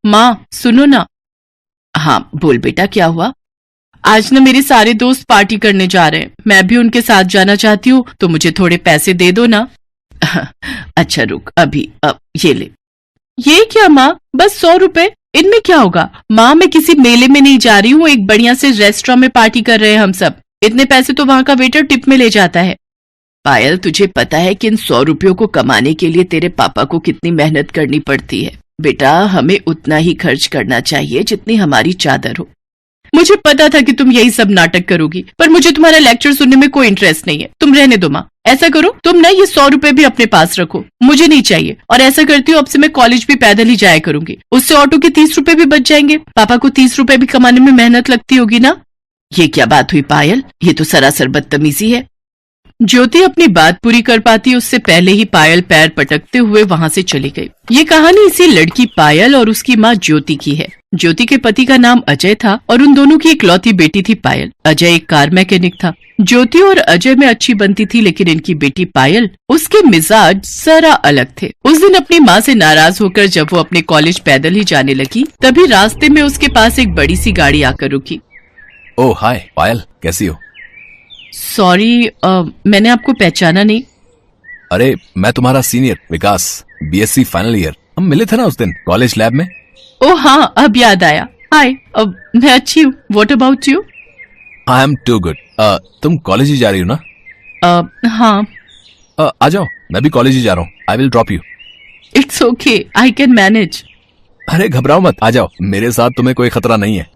माँ सुनो ना। हाँ बोल बेटा, क्या हुआ? आज ना मेरे सारे दोस्त पार्टी करने जा रहे हैं, मैं भी उनके साथ जाना चाहती हूँ, तो मुझे थोड़े पैसे दे दो ना। अच्छा रुक, अभी अब ये ले। ये क्या माँ, बस 100 रुपए? इनमें क्या होगा? माँ मैं किसी मेले में नहीं जा रही हूँ, एक बढ़िया से रेस्टोरेंट में पार्टी कर रहे हैं हम सब। इतने पैसे तो वहां का वेटर टिप में ले जाता है। पायल, तुझे पता है कि इन 100 रुपयों को कमाने के लिए तेरे पापा को कितनी मेहनत करनी पड़ती है? बेटा हमें उतना ही खर्च करना चाहिए जितनी हमारी चादर हो। मुझे पता था कि तुम यही सब नाटक करोगी, पर मुझे तुम्हारा लेक्चर सुनने में कोई इंटरेस्ट नहीं है। तुम रहने दो माँ। ऐसा करो तुम ना ये 100 रुपए भी अपने पास रखो, मुझे नहीं चाहिए। और ऐसा करती हूँ अब से मैं कॉलेज भी पैदल ही जाया करूंगी, उससे ऑटो के 30 रुपए भी बच जाएंगे। पापा को 30 रुपए भी कमाने में मेहनत लगती होगी ना। ये क्या बात हुई पायल, ये तो सरासर बदतमीजी है। ज्योति अपनी बात पूरी कर पाती उससे पहले ही पायल पैर पटकते हुए वहां से चली गई। ये कहानी इसी लड़की पायल और उसकी माँ ज्योति की है। ज्योति के पति का नाम अजय था और उन दोनों की इकलौती बेटी थी पायल। अजय एक कार मैकेनिक था। ज्योति और अजय में अच्छी बनती थी, लेकिन इनकी बेटी पायल, उसके मिजाज जरा अलग थे। उस दिन अपनी माँ से नाराज होकर जब वो अपने कॉलेज पैदल ही जाने लगी, तभी रास्ते में उसके पास एक बड़ी सी गाड़ी आकर रुकी। ओह हाय पायल, कैसी हो? सॉरी, मैंने आपको पहचाना नहीं। अरे मैं तुम्हारा सीनियर विकास, बीएससी फाइनल ईयर। हम मिले थे ना उस दिन कॉलेज लैब में। ओह हाँ, अब याद आया। हाय, मैं अच्छी हूँ। What about you? I am too good. तुम कॉलेज ही जा रही हो ना? हाँ। आ जाओ, मैं भी कॉलेज ही जा रहा हूँ। I will drop you. It's okay, I can manage. अरे घबराओ मत, आ जाओ, मेरे साथ तुम्हें कोई खतरा नहीं है।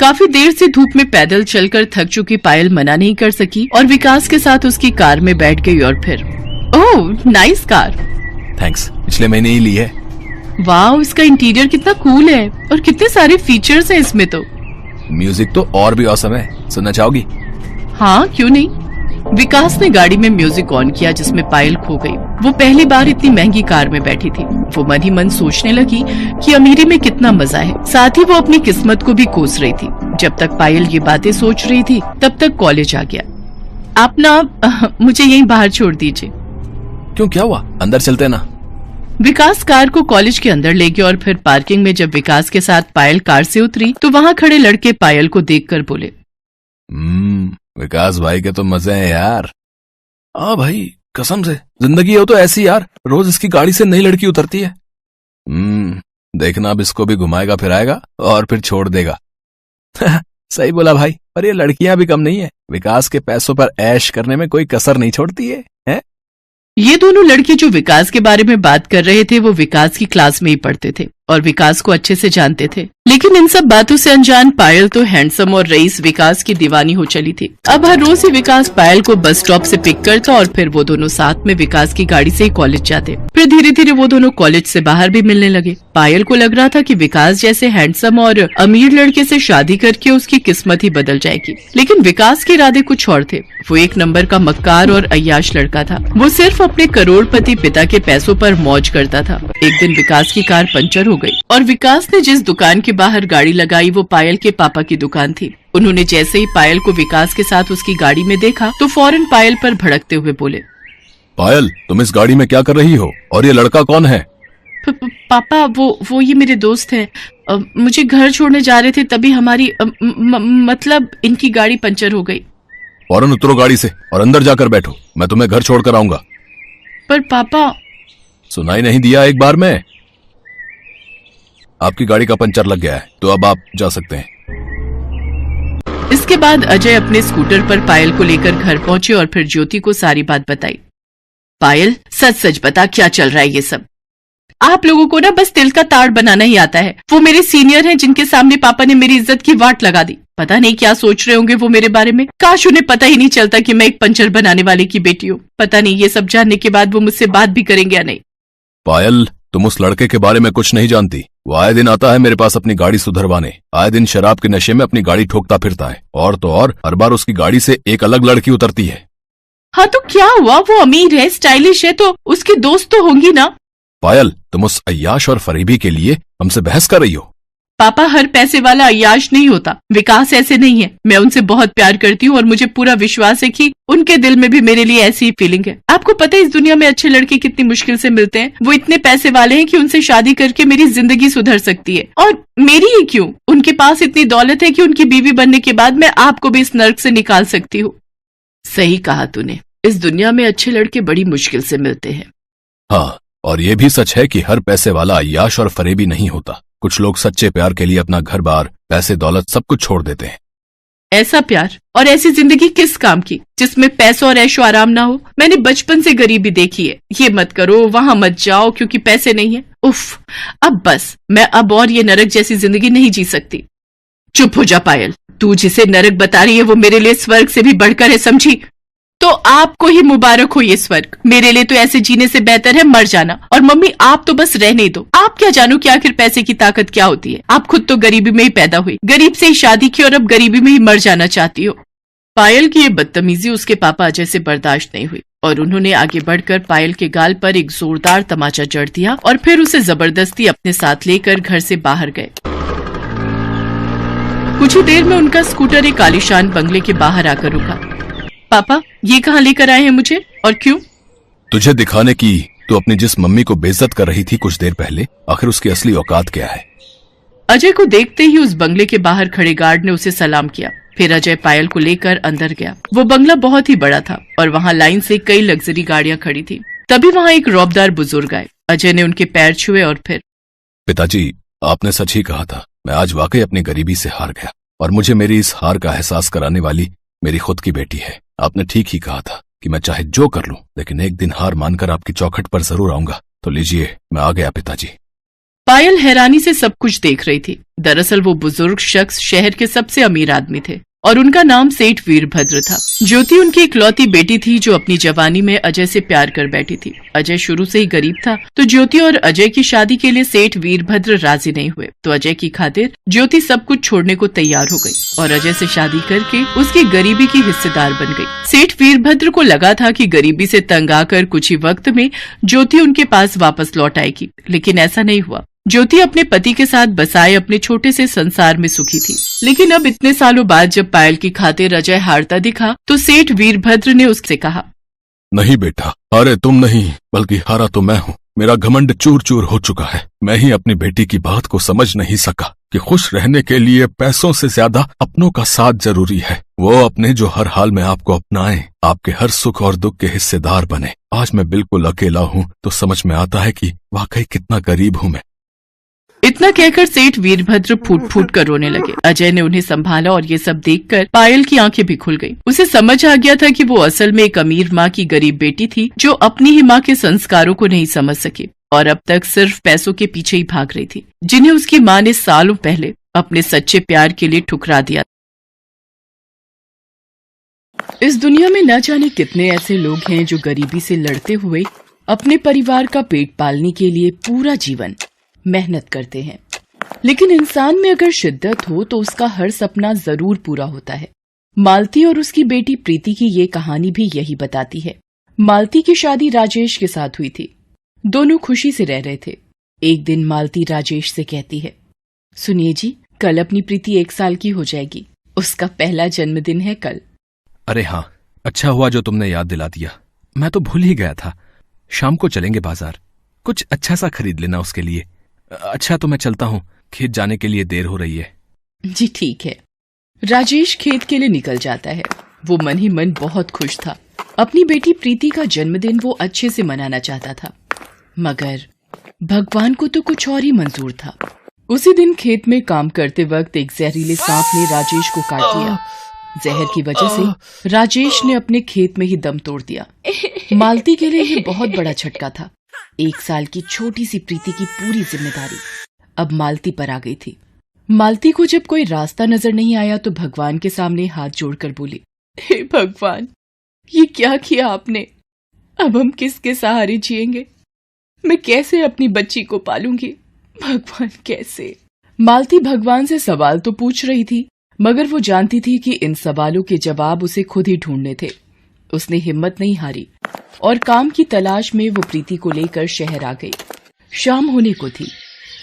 काफी देर से धूप में पैदल चलकर थक चुकी पायल मना नहीं कर सकी और विकास के साथ उसकी कार में बैठ गई। और फिर ओह नाइस कार। थैंक्स, पिछले महीने ही ली है। वाह, इसका इंटीरियर कितना कूल है और कितने सारे फीचर्स हैं इसमें तो। म्यूजिक तो और भी औसम है, सुनना चाहोगी? हाँ क्यों नहीं। विकास ने गाड़ी में म्यूजिक ऑन किया जिसमें पायल खो गई। वो पहली बार इतनी महंगी कार में बैठी थी। वो मन ही मन सोचने लगी कि अमीरी में कितना मजा है। साथ ही वो अपनी किस्मत को भी कोस रही थी। जब तक पायल ये बातें सोच रही थी तब तक कॉलेज आ गया। आप ना मुझे यहीं बाहर छोड़ दीजिए। क्यों, क्या हुआ? अंदर चलते ना। विकास कार को कॉलेज के अंदर ले गया और फिर पार्किंग में जब विकास के साथ पायल कार से उतरी तो वहाँ खड़े लड़के पायल को देखकर बोले, विकास भाई के तो मजे हैं यार। हाँ भाई, कसम से जिंदगी हो तो ऐसी यार, रोज इसकी गाड़ी से नई लड़की उतरती है। देखना अब इसको भी घुमाएगा फिराएगा और फिर छोड़ देगा। सही बोला भाई, और ये लड़कियां भी कम नहीं है, विकास के पैसों पर ऐश करने में कोई कसर नहीं छोड़ती है, हैं? ये दोनों लड़के जो विकास के बारे में बात कर रहे थे वो विकास की क्लास में ही पढ़ते थे और विकास को अच्छे से जानते थे। लेकिन इन सब बातों से अनजान पायल तो हैंडसम और रईस विकास की दीवानी हो चली थी। अब हर रोज ही विकास पायल को बस स्टॉप से पिक करता और फिर वो दोनों साथ में विकास की गाड़ी से ही कॉलेज जाते। फिर धीरे धीरे वो दोनों कॉलेज से बाहर भी मिलने लगे। पायल को लग रहा था कि विकास जैसे हैंडसम और अमीर लड़के से शादी करके उसकी किस्मत ही बदल जाएगी। लेकिन विकास के इरादे कुछ और थे। वो एक नंबर का मक्कार और अय्याश लड़का था। वो सिर्फ अपने करोड़पति पिता के पैसों पर मौज करता था। एक दिन विकास की कार पंचर हो गई और विकास ने जिस दुकान के बाहर गाड़ी लगाई वो पायल के पापा की दुकान थी। उन्होंने जैसे ही पायल को विकास के साथ उसकी गाड़ी में देखा तो फौरन पायल पर भड़कते हुए बोले, पायल तुम इस गाड़ी में क्या कर रही हो और ये लड़का कौन है? पापा वो ये मेरे दोस्त हैं। मुझे घर छोड़ने जा रहे थे तभी हमारी मतलब इनकी गाड़ी पंचर हो गई। फौरन उतरो गाड़ी से और अंदर जाकर बैठो, मैं तुम्हें घर छोड़कर आऊंगा। पर पापा। सुनाई नहीं दिया एक बार में? आपकी गाड़ी का पंचर लग गया है तो अब आप जा सकते हैं। इसके बाद अजय अपने स्कूटर पर पायल को लेकर घर पहुंचे और फिर ज्योति को सारी बात बताई। पायल सच सच बता, क्या चल रहा है ये सब? आप लोगों को ना बस तिल का ताड़ बनाना ही आता है। वो मेरे सीनियर हैं जिनके सामने पापा ने मेरी इज्जत की वाट लगा दी। पता नहीं क्या सोच रहे होंगे वो मेरे बारे में। काश उन्हें पता ही नहीं चलता कि मैं एक पंचर बनाने वाले की बेटी हूँ। पता नहीं ये सब जानने के बाद वो मुझसे बात भी करेंगे या नहीं। पायल तुम उस लड़के के बारे में कुछ नहीं जानती। वो आए दिन आता है मेरे पास अपनी गाड़ी सुधरवाने, आए दिन शराब के नशे में अपनी गाड़ी ठोकता फिरता है और तो और हर बार उसकी गाड़ी से एक अलग लड़की उतरती है। हाँ तो क्या हुआ, वो अमीर है, स्टाइलिश है तो उसकी दोस्त तो होंगी ना। पायल तुम उस अय्याश और फरीबी के लिए हमसे बहस कर रही हो? पापा हर पैसे वाला अय्याश नहीं होता, विकास ऐसे नहीं है। मैं उनसे बहुत प्यार करती हूँ और मुझे पूरा विश्वास है कि उनके दिल में भी मेरे लिए ऐसी ही फीलिंग है। आपको पता है इस दुनिया में अच्छे लड़के कितनी मुश्किल से मिलते हैं। वो इतने पैसे वाले हैं कि उनसे शादी करके मेरी जिंदगी सुधर सकती है, और मेरी ही क्यों, उनके पास इतनी दौलत है कि उनकी बीवी बनने के बाद मैं आपको भी इस नर्क से निकाल सकती हूँ। सही कहा तूने, इस दुनिया में अच्छे लड़के बड़ी मुश्किल से मिलते हैं। हाँ, और ये भी सच है कि हर पैसे वाला अय्याश और फरेबी नहीं होता। कुछ लोग सच्चे प्यार के लिए अपना घर बार, पैसे, दौलत सब कुछ छोड़ देते हैं। ऐसा प्यार और ऐसी जिंदगी किस काम की जिसमें पैसा और ऐशो आराम ना हो। मैंने बचपन से गरीबी देखी है। ये मत करो, वहां मत जाओ क्योंकि पैसे नहीं है। उफ, अब बस, मैं अब और ये नरक जैसी जिंदगी नहीं जी सकती। चुप हो जा पायल, तू जिसे नरक बता रही है वो मेरे लिए स्वर्ग से भी बढ़कर है, समझी? तो आपको ही मुबारक हो ये स्वर्ग। मेरे लिए तो ऐसे जीने से बेहतर है मर जाना। और मम्मी, आप तो बस रहने दो। आप क्या जानो कि आखिर पैसे की ताकत क्या होती है। आप खुद तो गरीबी में ही पैदा हुई, गरीब से ही शादी की और अब गरीबी में ही मर जाना चाहती हो। पायल की ये बदतमीजी उसके पापा अजय से बर्दाश्त नहीं हुई और उन्होंने आगे बढ़कर पायल के गाल पर एक जोरदार तमाचा जड़ दिया और फिर उसे जबरदस्ती अपने साथ लेकर घर से बाहर गए। कुछ ही देर में उनका स्कूटर एक आलीशान बंगले के बाहर आकर रुका। पापा, ये कहाँ लेकर आए हैं मुझे और क्यों? तुझे दिखाने की तू अपनी जिस मम्मी को बेइज्जत कर रही थी कुछ देर पहले, आखिर उसकी असली औकात क्या है। अजय को देखते ही उस बंगले के बाहर खड़े गार्ड ने उसे सलाम किया। फिर अजय पायल को लेकर अंदर गया। वो बंगला बहुत ही बड़ा था और वहाँ लाइन से कई लग्जरी गाड़ियां खड़ी थी। तभी वहाँ एक रौबदार बुजुर्ग आए। अजय ने उनके पैर छुए और फिर, पिताजी, आपने सच ही कहा था। मैं आज वाकई अपनी गरीबी से हार गया और मुझे मेरी इस हार का एहसास कराने वाली मेरी खुद की बेटी है। आपने ठीक ही कहा था कि मैं चाहे जो कर लूं, लेकिन एक दिन हार मानकर आपकी चौखट पर जरूर आऊंगा। तो लीजिए, मैं आ गया पिताजी। पायल हैरानी से सब कुछ देख रही थी। दरअसल वो बुजुर्ग शख्स शहर के सबसे अमीर आदमी थे और उनका नाम सेठ वीरभद्र था। ज्योति उनकी इकलौती बेटी थी जो अपनी जवानी में अजय से प्यार कर बैठी थी। अजय शुरू से ही गरीब था तो ज्योति और अजय की शादी के लिए सेठ वीरभद्र राजी नहीं हुए। तो अजय की खातिर ज्योति सब कुछ छोड़ने को तैयार हो गई और अजय से शादी करके उसकी गरीबी की हिस्सेदार बन गई। सेठ वीरभद्र को लगा था कि गरीबी से तंग आकर कुछ ही वक्त में ज्योति उनके पास वापस लौट आएगी, लेकिन ऐसा नहीं हुआ। ज्योति अपने पति के साथ बसाए अपने छोटे से संसार में सुखी थी। लेकिन अब इतने सालों बाद जब पायल की खातिर अजय हारता दिखा तो सेठ वीरभद्र ने उससे कहा, नहीं बेटा, हारे तुम नहीं बल्कि हारा तो मैं हूँ। मेरा घमंड चूर चूर हो चुका है। मैं ही अपनी बेटी की बात को समझ नहीं सका कि खुश रहने के लिए पैसों से ज्यादा अपनों का साथ जरूरी है। वो अपने जो हर हाल में आपको अपनाएं, आपके हर सुख और दुख के हिस्सेदार बने। आज मैं बिल्कुल अकेला हूँ तो समझ में आता है कि वाकई कितना गरीब हूँ मैं। इतना कहकर सेठ वीरभद्र फूट फूट कर रोने लगे। अजय ने उन्हें संभाला और ये सब देखकर पायल की आंखें भी खुल गईं। उसे समझ आ गया था कि वो असल में एक अमीर माँ की गरीब बेटी थी जो अपनी ही माँ के संस्कारों को नहीं समझ सकी और अब तक सिर्फ पैसों के पीछे ही भाग रही थी, जिन्हें उसकी माँ ने सालों पहले अपने सच्चे प्यार के लिए ठुकरा दिया। इस दुनिया में न जाने कितने ऐसे लोग हैं जो गरीबी से लड़ते हुए अपने परिवार का पेट पालने के लिए पूरा जीवन मेहनत करते हैं। लेकिन इंसान में अगर शिद्दत हो तो उसका हर सपना जरूर पूरा होता है। मालती और उसकी बेटी प्रीति की ये कहानी भी यही बताती है। मालती की शादी राजेश के साथ हुई थी। दोनों खुशी से रह रहे थे। एक दिन मालती राजेश से कहती है, सुनिए जी, कल अपनी प्रीति 1 साल की हो जाएगी। उसका पहला जन्मदिन है कल। अरे हाँ, अच्छा हुआ जो तुमने याद दिला दिया। मैं तो भूल ही गया था। शाम को चलेंगे बाजार, कुछ अच्छा सा खरीद लेना उसके लिए। अच्छा तो मैं चलता हूँ, खेत जाने के लिए देर हो रही है। जी ठीक है। राजेश खेत के लिए निकल जाता है। वो मन ही मन बहुत खुश था। अपनी बेटी प्रीति का जन्मदिन वो अच्छे से मनाना चाहता था, मगर भगवान को तो कुछ और ही मंजूर था। उसी दिन खेत में काम करते वक्त एक जहरीले सांप ने राजेश को काट लिया। जहर की वजह से राजेश ने अपने खेत में ही दम तोड़ दिया। मालती के लिए ये बहुत बड़ा झटका था। 1 साल की छोटी सी प्रीति की पूरी जिम्मेदारी अब मालती पर आ गई थी। मालती को जब कोई रास्ता नजर नहीं आया तो भगवान के सामने हाथ जोड़कर बोली, हे भगवान, ये क्या किया आपने? अब हम किसके सहारे जिएंगे? मैं कैसे अपनी बच्ची को पालूंगी? भगवान कैसे? मालती भगवान से सवाल तो पूछ रही थी, मगर वो जानती थी कि इन सवालों के जवाब उसे खुद ही ढूंढने थे। उसने हिम्मत नहीं हारी और काम की तलाश में वो प्रीति को लेकर शहर आ गई। शाम होने को थी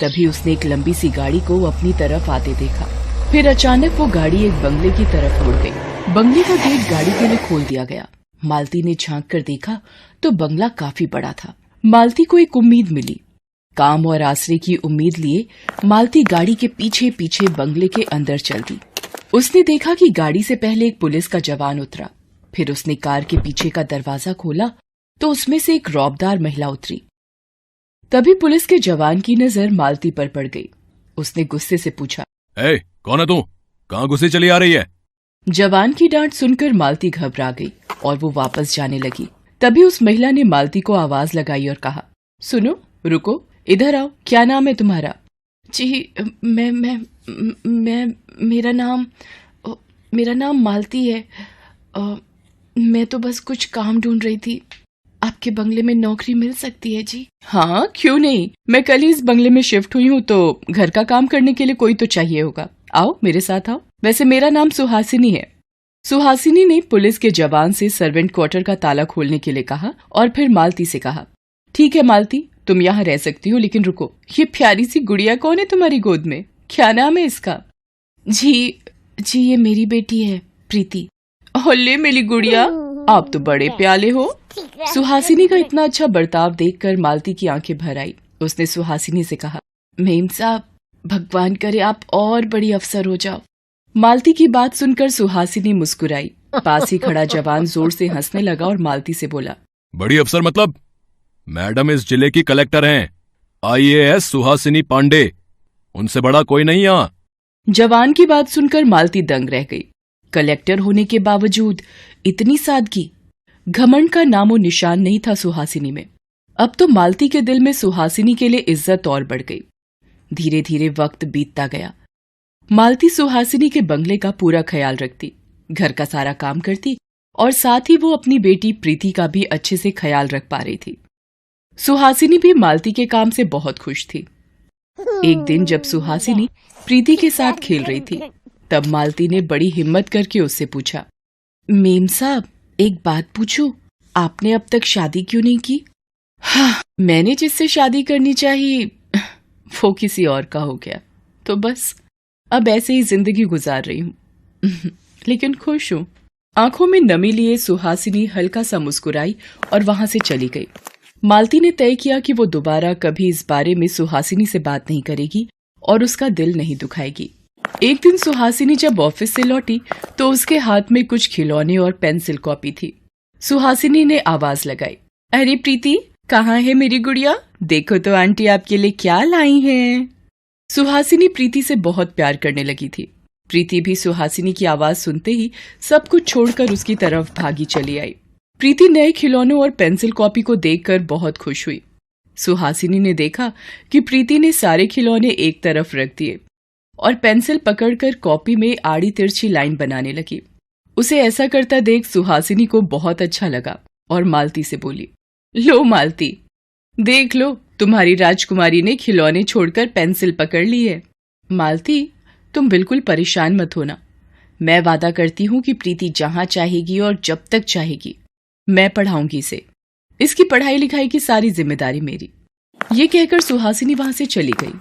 तभी उसने एक लंबी सी गाड़ी को अपनी तरफ आते देखा। फिर अचानक वो गाड़ी एक बंगले की तरफ मुड़ गई। बंगले का गेट गाड़ी के लिए खोल दिया गया। मालती ने झांक कर देखा तो बंगला काफी बड़ा था। मालती को एक उम्मीद मिली। काम और आसरे की उम्मीद लिए मालती गाड़ी के पीछे पीछे बंगले के अंदर चल दी। उसने देखा कि गाड़ी से पहले एक पुलिस का जवान उतरा। फिर उसने कार के पीछे का दरवाजा खोला तो उसमें से एक रौबदार महिला उतरी। तभी पुलिस के जवान की नजर मालती पर पड़ गई। उसने गुस्से से पूछा, ए, कौन है तू? कहाँ घुसी चली आ रही है? जवान की डांट सुनकर मालती घबरा गई और वो वापस जाने लगी। तभी उस महिला ने मालती को आवाज लगाई और कहा, सुनो, रुको, इधर आओ, क्या नाम है तुम्हारा? जी, मैं मेरा नाम मालती है। मैं तो बस कुछ काम ढूंढ रही थी। आपके बंगले में नौकरी मिल सकती है जी? हाँ, क्यों नहीं। मैं कल ही इस बंगले में शिफ्ट हुई हूँ तो घर का काम करने के लिए कोई तो चाहिए होगा। आओ, मेरे साथ आओ। वैसे मेरा नाम सुहासिनी है। सुहासिनी ने पुलिस के जवान से सर्वेंट क्वार्टर का ताला खोलने के लिए कहा और फिर मालती से कहा, ठीक है मालती, तुम यहाँ रह सकती हो, लेकिन रुको, ये प्यारी सी गुड़िया कौन है तुम्हारी गोद में? क्या नाम है इसका? जी, ये मेरी बेटी है, प्रीति। ओले मेरी गुड़िया, आप तो बड़े प्याले हो। सुहासिनी का इतना अच्छा बर्ताव देखकर मालती की आंखें भर आई। उसने सुहासिनी से कहा, मेम साहब, भगवान करे आप और बड़ी अफसर हो जाओ। मालती की बात सुनकर सुहासिनी मुस्कुराई। पास ही खड़ा जवान जोर से हंसने लगा और मालती से बोला, बड़ी अफसर मतलब? मैडम इस जिले की कलेक्टर हैं, IAS सुहासिनी पांडे। उनसे बड़ा कोई नहीं यहाँ। जवान की बात सुनकर मालती दंग रह गई। कलेक्टर होने के बावजूद इतनी सादगी, घमंड का नामो निशान नहीं था सुहासिनी में। अब तो मालती के दिल में सुहासिनी के लिए इज्जत और बढ़ गई। धीरे धीरे वक्त बीतता गया। मालती सुहासिनी के बंगले का पूरा ख्याल रखती, घर का सारा काम करती और साथ ही वो अपनी बेटी प्रीति का भी अच्छे से ख्याल रख पा रही थी। सुहासिनी भी मालती के काम से बहुत खुश थी। एक दिन जब सुहासिनी प्रीति के साथ खेल रही थी, तब मालती ने बड़ी हिम्मत करके उससे पूछा, मेम साहब, एक बात पूछूं, आपने अब तक शादी क्यों नहीं की? हाँ, मैंने जिससे शादी करनी चाहिए वो किसी और का हो गया, तो बस अब ऐसे ही जिंदगी गुजार रही हूँ लेकिन खुश हूँ। आंखों में नमी लिए सुहासिनी हल्का सा मुस्कुराई और वहां से चली गई। मालती ने तय किया कि वो दोबारा कभी इस बारे में सुहासिनी से बात नहीं करेगी और उसका दिल नहीं दुखाएगी। एक दिन सुहासिनी जब ऑफिस से लौटी तो उसके हाथ में कुछ खिलौने और पेंसिल कॉपी थी। सुहासिनी ने आवाज लगाई, अरे प्रीति, कहाँ है मेरी गुड़िया? देखो तो आंटी आपके लिए क्या लाई हैं। सुहासिनी प्रीति से बहुत प्यार करने लगी थी। प्रीति भी सुहासिनी की आवाज सुनते ही सब कुछ छोड़कर उसकी तरफ भागी चली आई। प्रीति नए खिलौनों और पेंसिल कॉपी को देखकर बहुत खुश हुई। सुहासिनी ने देखा कि प्रीति ने सारे खिलौने एक तरफ रख दिए और पेंसिल पकड़कर कॉपी में आड़ी तिरछी लाइन बनाने लगी। उसे ऐसा करता देख सुहासिनी को बहुत अच्छा लगा और मालती से बोली, लो मालती, देख लो, तुम्हारी राजकुमारी ने खिलौने छोड़कर पेंसिल पकड़ ली है। मालती, तुम बिल्कुल परेशान मत होना। मैं वादा करती हूँ कि प्रीति जहाँ चाहेगी और जब तक चाहेगी मैं पढ़ाऊंगी इसे। इसकी पढ़ाई लिखाई की सारी जिम्मेदारी मेरी। ये कहकर सुहासिनी वहां से चली गई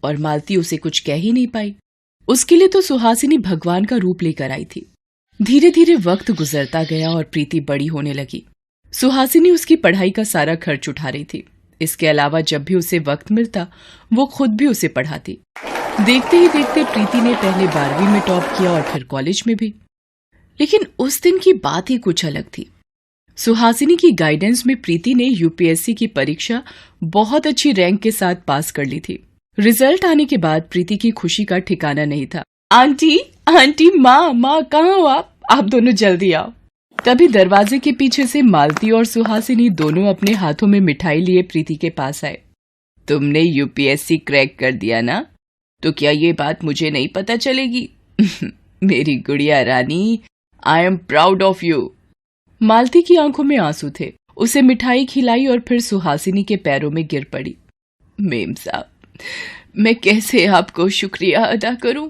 और मालती उसे कुछ कह ही नहीं पाई। उसके लिए तो सुहासिनी भगवान का रूप लेकर आई थी। धीरे धीरे वक्त गुजरता गया और प्रीति बड़ी होने लगी। सुहासिनी उसकी पढ़ाई का सारा खर्च उठा रही थी। इसके अलावा जब भी उसे वक्त मिलता वो खुद भी उसे पढ़ाती। देखते ही देखते प्रीति ने पहले 12वीं में टॉप किया और फिर कॉलेज में भी। लेकिन उस दिन की बात ही कुछ अलग थी। सुहासिनी की गाइडेंस में प्रीति ने यूपीएससी की परीक्षा बहुत अच्छी रैंक के साथ पास कर ली थी। रिजल्ट आने के बाद प्रीति की खुशी का ठिकाना नहीं था। आंटी, आंटी, माँ, कहाँ हो आप दोनों जल्दी आओ। तभी दरवाजे के पीछे से मालती और सुहासिनी दोनों अपने हाथों में मिठाई लिए प्रीति के पास आए। तुमने यूपीएससी क्रैक कर दिया ना, तो क्या ये बात मुझे नहीं पता चलेगी? मेरी गुड़िया रानी, I am proud of you. Malti की आंखों में आंसू थे। उसे मिठाई खिलाई और फिर सुहासिनी के पैरों में गिर पड़ी। मेम साहब, मैं कैसे आपको शुक्रिया अदा करूं?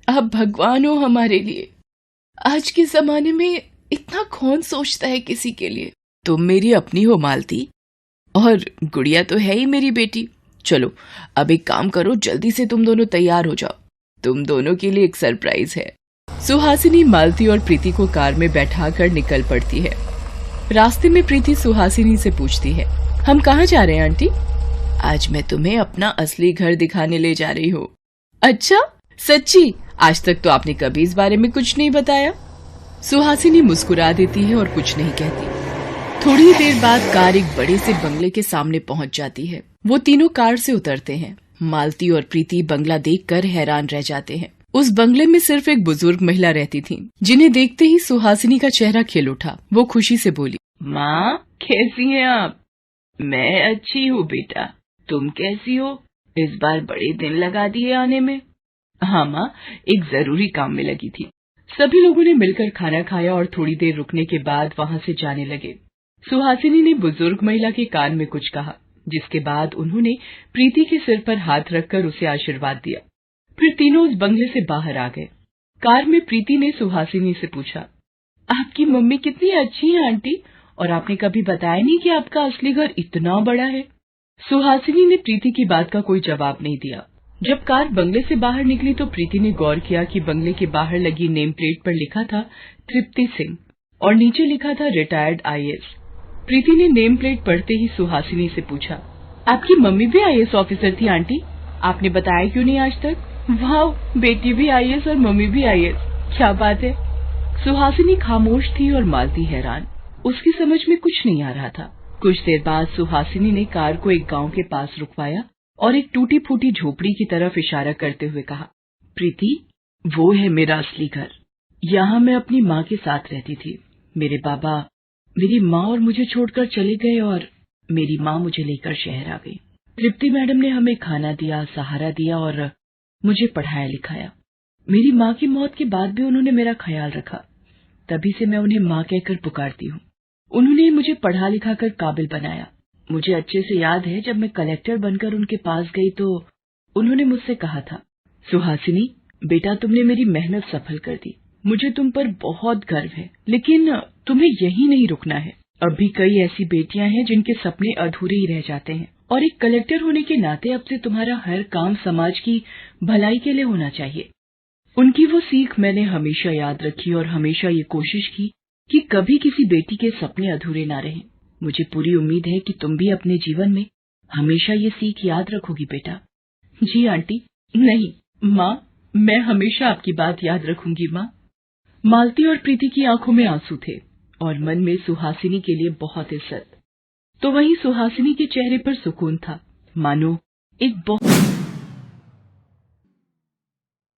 आप भगवान हो हमारे लिए। आज के जमाने में इतना कौन सोचता है किसी के लिए। तुम मेरी अपनी हो मालती, और गुड़िया तो है ही मेरी बेटी। चलो अब एक काम करो, जल्दी से तुम दोनों तैयार हो जाओ, तुम दोनों के लिए एक सरप्राइज है। सुहासिनी मालती और प्रीति को कार में बैठाकर निकल पड़ती है। रास्ते में प्रीति सुहासिनी से पूछती है, हम कहाँ जा रहे हैं आंटी? आज मैं तुम्हें अपना असली घर दिखाने ले जा रही हूँ। अच्छा सच्ची? आज तक तो आपने कभी इस बारे में कुछ नहीं बताया। सुहासिनी मुस्कुरा देती है और कुछ नहीं कहती। थोड़ी ही देर बाद कार एक बड़े से बंगले के सामने पहुंच जाती है। वो तीनों कार से उतरते हैं। मालती और प्रीति बंगला देखकर हैरान रह जाते हैं। उस बंगले में सिर्फ एक बुजुर्ग महिला रहती थी, जिन्हें देखते ही सुहासिनी का चेहरा खिल उठा। वो खुशी से बोली, माँ कैसी हैं आप? मैं अच्छी हूँ बेटा, तुम कैसी हो? इस बार बड़े दिन लगा दिए आने में। हाँ माँ, एक जरूरी काम में लगी थी। सभी लोगों ने मिलकर खाना खाया और थोड़ी देर रुकने के बाद वहाँ से जाने लगे। सुहासिनी ने बुजुर्ग महिला के कान में कुछ कहा, जिसके बाद उन्होंने प्रीति के सिर पर हाथ रखकर उसे आशीर्वाद दिया। फिर तीनों उस बंगले से बाहर आ गए। कार में प्रीति ने सुहासिनी से पूछा, आपकी मम्मी कितनी अच्छी है आंटी, और आपने कभी बताया नहीं कि आपका असली घर इतना बड़ा है। सुहासिनी ने प्रीति की बात का कोई जवाब नहीं दिया। जब कार बंगले से बाहर निकली तो प्रीति ने गौर किया कि बंगले के बाहर लगी नेम प्लेट पर लिखा था तृप्ति सिंह और नीचे लिखा था रिटायर्ड आईएएस। प्रीति ने नेम प्लेट पढ़ते ही सुहासिनी से पूछा, आपकी मम्मी भी आईएएस ऑफिसर थी आंटी, आपने बताया क्यों नहीं आज तक? वाह, बेटी भी आईएएस और मम्मी भी आईएएस, क्या बात है। सुहासिनी खामोश थी और मालती हैरान, उसकी समझ में कुछ नहीं आ रहा था। कुछ देर बाद सुहासिनी ने कार को एक गांव के पास रुकवाया और एक टूटी फूटी झोपड़ी की तरफ इशारा करते हुए कहा, प्रीति वो है मेरा असली घर, यहाँ मैं अपनी माँ के साथ रहती थी। मेरे बाबा मेरी माँ और मुझे छोड़कर चले गए और मेरी माँ मुझे लेकर शहर आ गई। तृप्ति मैडम ने हमें खाना दिया, सहारा दिया और मुझे पढ़ाया लिखाया। मेरी माँ की मौत के बाद भी उन्होंने मेरा ख्याल रखा, तभी से मैं उन्हें माँ कहकर पुकारती हूँ। उन्होंने मुझे पढ़ा लिखा कर काबिल बनाया। मुझे अच्छे से याद है जब मैं कलेक्टर बनकर उनके पास गई तो उन्होंने मुझसे कहा था, सुहासिनी बेटा तुमने मेरी मेहनत सफल कर दी, मुझे तुम पर बहुत गर्व है, लेकिन तुम्हें यहीं नहीं रुकना है। अब भी कई ऐसी बेटियां हैं जिनके सपने अधूरे ही रह जाते हैं और एक कलेक्टर होने के नाते अब से तुम्हारा हर काम समाज की भलाई के लिए होना चाहिए। उनकी वो सीख मैंने हमेशा याद रखी और हमेशा ये कोशिश की कि कभी किसी बेटी के सपने अधूरे ना रहें। मुझे पूरी उम्मीद है कि तुम भी अपने जीवन में हमेशा ये सीख याद रखोगी बेटा। जी आंटी। नहीं माँ, मैं हमेशा आपकी बात याद रखूंगी माँ। मालती और प्रीति की आंखों में आंसू थे और मन में सुहासिनी के लिए बहुत इज्जत। तो वहीं सुहासिनी के चेहरे पर सुकून था, मानो एक बहुत